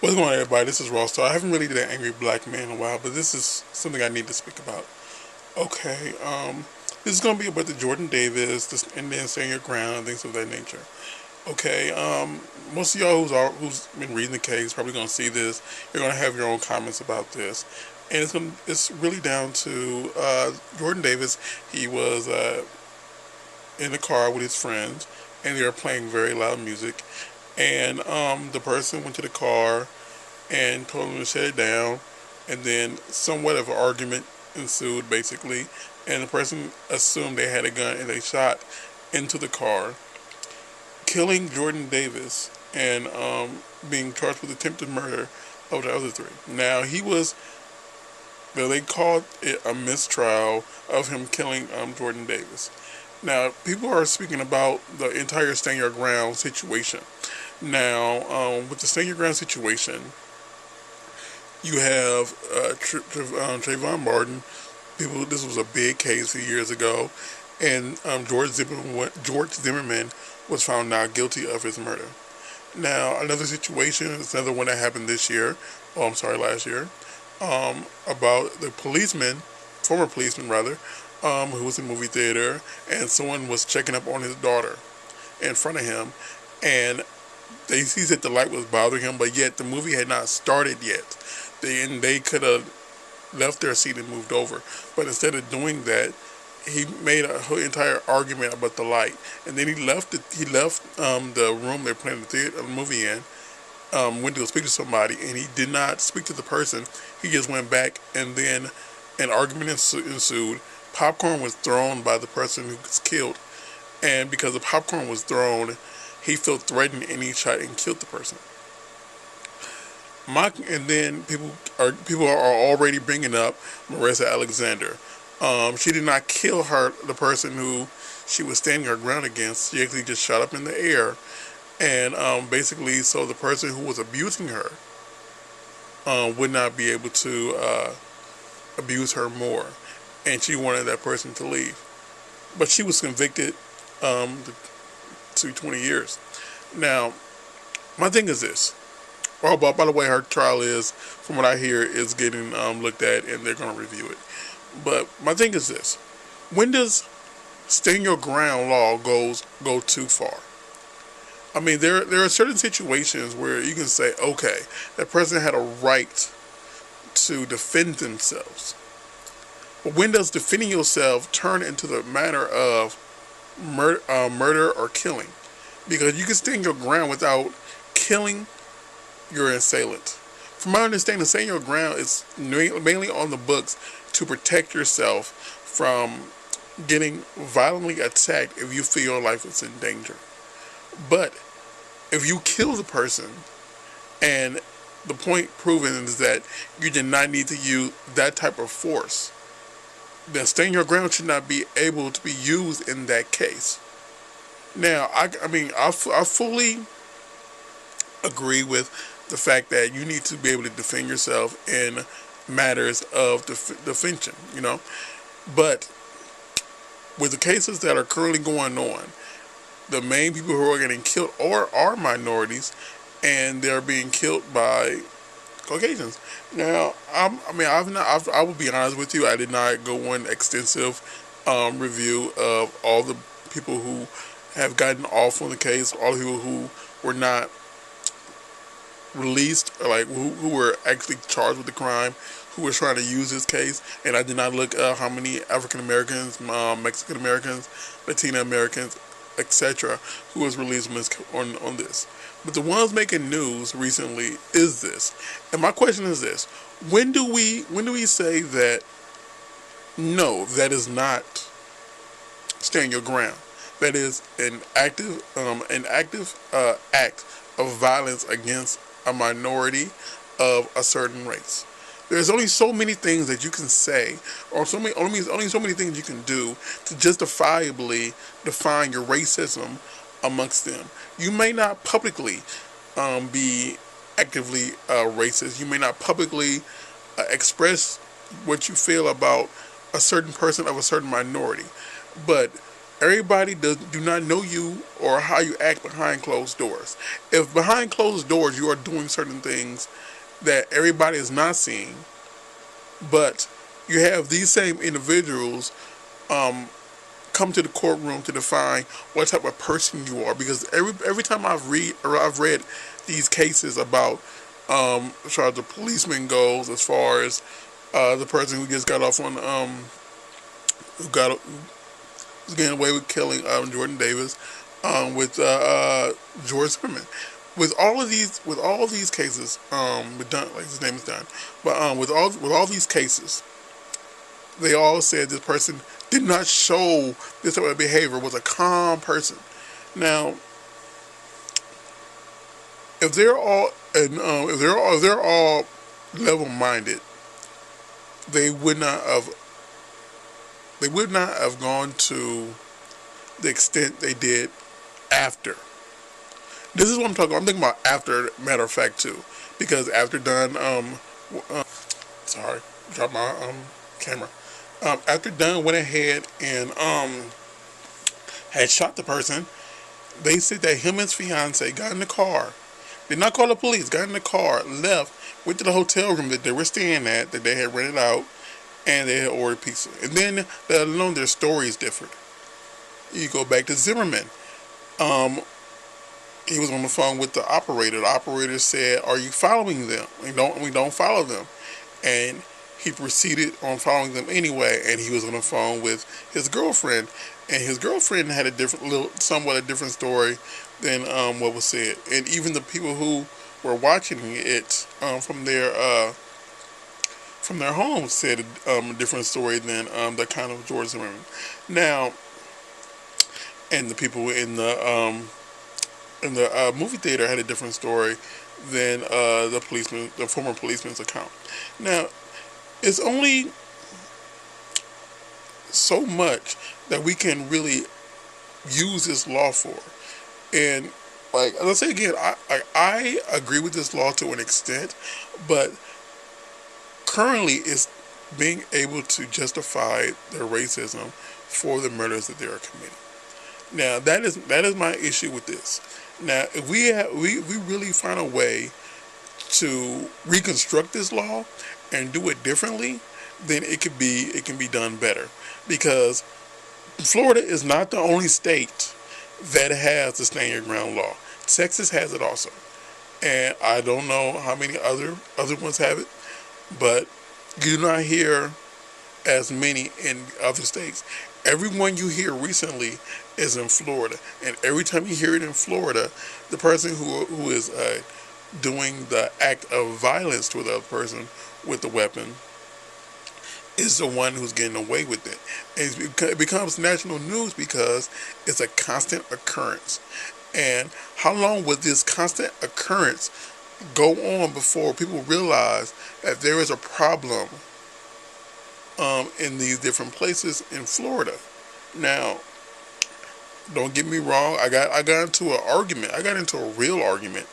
What's going on, everybody? This is Ross. So I haven't really did an angry black man in a while, but this is something I need to speak about. Okay, this is gonna be about the Jordan Davis, this, and then Stand Your Ground, things of that nature. Okay, most of y'all who's been reading the case probably gonna see this. You're gonna have your own comments about this, and it's really down to Jordan Davis. He was in the car with his friends, and they were playing very loud music, and the person went to the car and told him to shut it down. And then somewhat of an argument ensued, basically. And the person assumed they had a gun and they shot into the car, killing Jordan Davis and being charged with attempted murder of the other three. Now, they called it a mistrial of him killing Jordan Davis. Now, people are speaking about the entire Stand Your Ground situation. Now, with the Stand Your Ground situation, you have Trayvon Martin. This was a big case a few years ago, and George Zimmerman was found not guilty of his murder. Now, another situation is another one that happened this year. Oh, I'm sorry, last year. About the former policeman rather, who was in the movie theater, and someone was checking up on his daughter in front of him, and they sees that the light was bothering him, but yet the movie had not started yet. They could have left their seat and moved over, but instead of doing that, he made a whole entire argument about the light, and then he left the room they're playing the movie in, went to go speak to somebody, and he did not speak to the person. He just went back, and then an argument ensued. Popcorn was thrown by the person who was killed, and because the popcorn was thrown, he felt threatened and he shot and killed the person. And then people are already bringing up Marissa Alexander. She did not kill the person who she was standing her ground against. She actually just shot up in the air, and basically, so the person who was abusing her would not be able to abuse her more, and she wanted that person to leave. But she was convicted to 20 years. Now, my thing is this. Oh, by the way, her trial is, from what I hear, is getting looked at, and they're going to review it. But my thing is this: when does stand your ground law go too far? I mean, there are certain situations where you can say, okay, that person had a right to defend themselves. But when does defending yourself turn into the matter of murder or killing? Because you can stand your ground without killing your assailant. From my understanding, standing your ground is mainly on the books to protect yourself from getting violently attacked if you feel your life is in danger. But if you kill the person, and the point proven is that you did not need to use that type of force, then standing your ground should not be able to be used in that case. Now, I fully agree with the fact that you need to be able to defend yourself in matters of defension, But with the cases that are currently going on, the main people who are getting killed are minorities, and they're being killed by Caucasians. Now, I will be honest with you. I did not go on extensive review of all the people who have gotten off on the case, all the people who were not released, or like who were actually charged with the crime, who were trying to use this case. And I did not look up how many African Americans, Mexican Americans, Latino Americans, etc., who was released on this. But the ones making news recently is this, and my question is this: when do we say that no, that is not stand your ground? That is an active act of violence against a minority of a certain race. There's only so many things that you can say, or only so many things you can do to justifiably define your racism amongst them. You may not publicly be actively racist. You may not publicly express what you feel about a certain person of a certain minority, but Everybody do not know you or how you act behind closed doors. If behind closed doors you are doing certain things that everybody is not seeing, but you have these same individuals um, come to the courtroom to define what type of person you are. Because every time I've read these cases about as far as the policeman goes, as far as the person who just got off on who got who's getting away with killing Jordan Davis, with George Zimmerman. With all of these cases, with Dunn, like his name is Dunn, but with all these cases, they all said this person did not show this type of behavior, was a calm person. Now, if they're all and if they're all level-minded, they would not have gone to the extent they did after. This is what I'm talking about. I'm thinking about after, matter of fact, too, because after Dunn, sorry, dropped my camera. After Dunn went ahead and had shot the person, they said that him and his fiance got in the car, did not call the police, got in the car, left, went to the hotel room that they were staying at, that they had rented out, and they had ordered pizza. And then, let alone their story is different. You go back to Zimmerman. He was on the phone with the operator. The operator said, "Are you following them?" We don't follow them. And he proceeded on following them anyway. And he was on the phone with his girlfriend, and his girlfriend had somewhat a different story than what was said. And even the people who were watching it from their homes said a different story than the kind of George Zimmerman. Now, and the people in the movie theater had a different story than the former policeman's account. Now, it's only so much that we can really use this law for. And like, let's say again, I agree with this law to an extent, but currently it's being able to justify their racism for the murders that they are committing. Now, that is my issue with this. Now, if we really find a way to reconstruct this law and do it differently, then it can be done better. Because Florida is not the only state that has the stand your ground law. Texas has it also, and I don't know how many other ones have it, but you do not hear as many in other states. Everyone you hear recently is in Florida, and every time you hear it in Florida, the person who is doing the act of violence to the other person with the weapon is the one who's getting away with it. And it becomes national news because it's a constant occurrence. And how long would this constant occurrence go on before people realize that there is a problem in these different places in Florida? Now, don't get me wrong. I got into an argument. I got into a real argument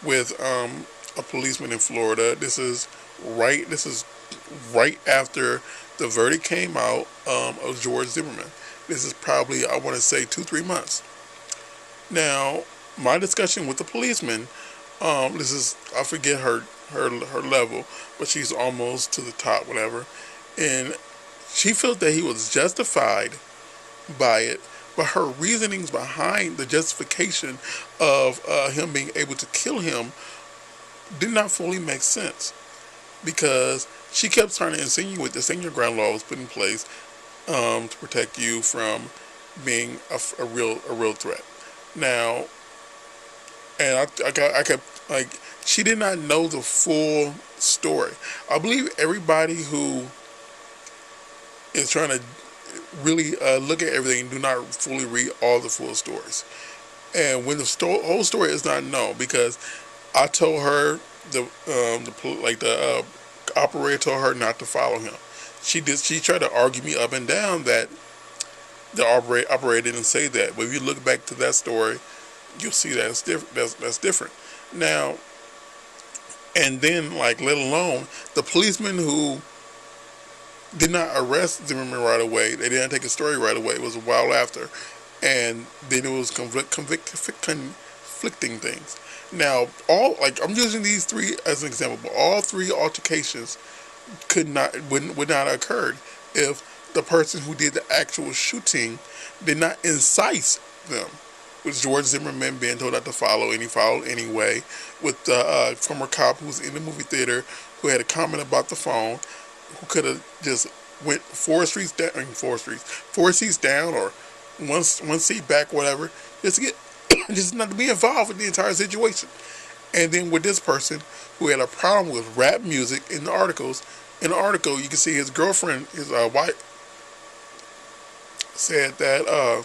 with a policeman in Florida. This is right after the verdict came out of George Zimmerman. This is probably, I want to say, 2-3 months. Now, my discussion with the policeman, this is, I forget her level, but she's almost to the top, whatever. And she felt that he was justified by it, but her reasonings behind the justification of him being able to kill him did not fully make sense, because she kept trying to insinuate the stand your ground law was put in place to protect you from being a real threat. Now, and I kept, like, she did not know the full story. I believe everybody who is trying to really look at everything do not fully read all the full stories. And when the whole story is not known, because I told her the operator told her not to follow him. She tried to argue me up and down that the operator didn't say that. But if you look back to that story, you'll see that it's different. That's different. Now, and then, like, let alone the policeman who did not arrest Zimmerman right away. They didn't take his story right away. It was a while after, and then it was conflicting things. Now, all like I'm using these three as an example, but all three altercations would not have occurred if the person who did the actual shooting did not incite them. With George Zimmerman being told not to follow, and he followed anyway. With the former cop who was in the movie theater who had a comment about the phone, who could have just went four seats down, or one seat back, whatever, just to get just not to be involved with the entire situation. And then with this person who had a problem with rap music in the article you can see his girlfriend, his wife, said that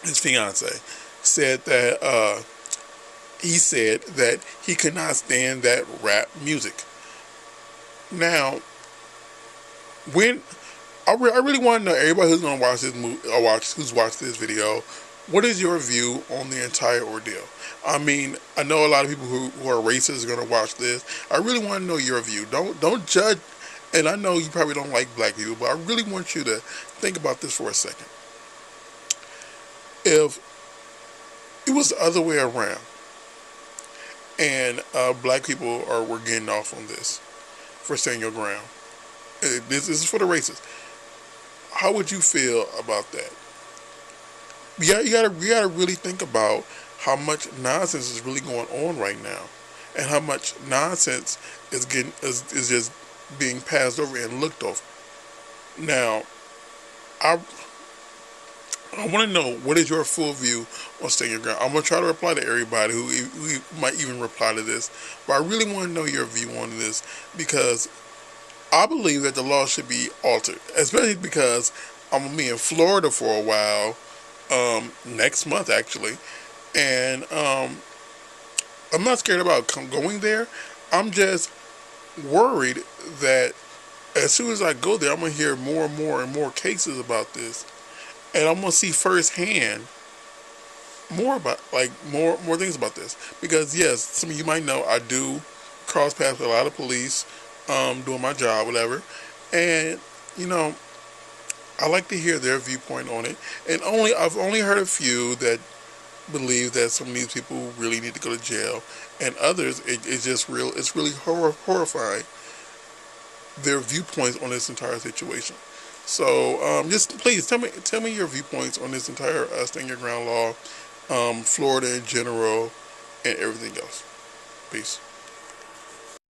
his fiance said that he said that he could not stand that rap music. Now, when I really want to know, everybody who's gonna watch this movie or who's watched this video, what is your view on the entire ordeal? I mean, I know a lot of people who are racist are gonna watch this. I really want to know your view. Don't judge. And I know you probably don't like black people, but I really want you to think about this for a second. If it was the other way around, and black people were getting off on this for standing your ground, this is for the racists. How would you feel about that? You gotta really think about how much nonsense is really going on right now, and how much nonsense is just being passed over and looked over. Now, I want to know, what is your full view on staying your ground. I'm gonna try to reply to everybody who might even reply to this, but I really want to know your view on this, because I believe that the law should be altered, especially because I'm gonna be in Florida for a while, next month actually, and I'm not scared about going there. I'm just worried that as soon as I go there, I'm gonna hear more and more and more cases about this, and I'm gonna see firsthand more things about this. Because yes, some of you might know I do cross paths with a lot of police, doing my job, whatever, and you know, I like to hear their viewpoint on it. And I've only heard a few that believe that some of these people really need to go to jail, and others it's just real. It's really horrifying their viewpoints on this entire situation. So just please tell me your viewpoints on this entire stand your ground law, Florida in general, and everything else. Peace.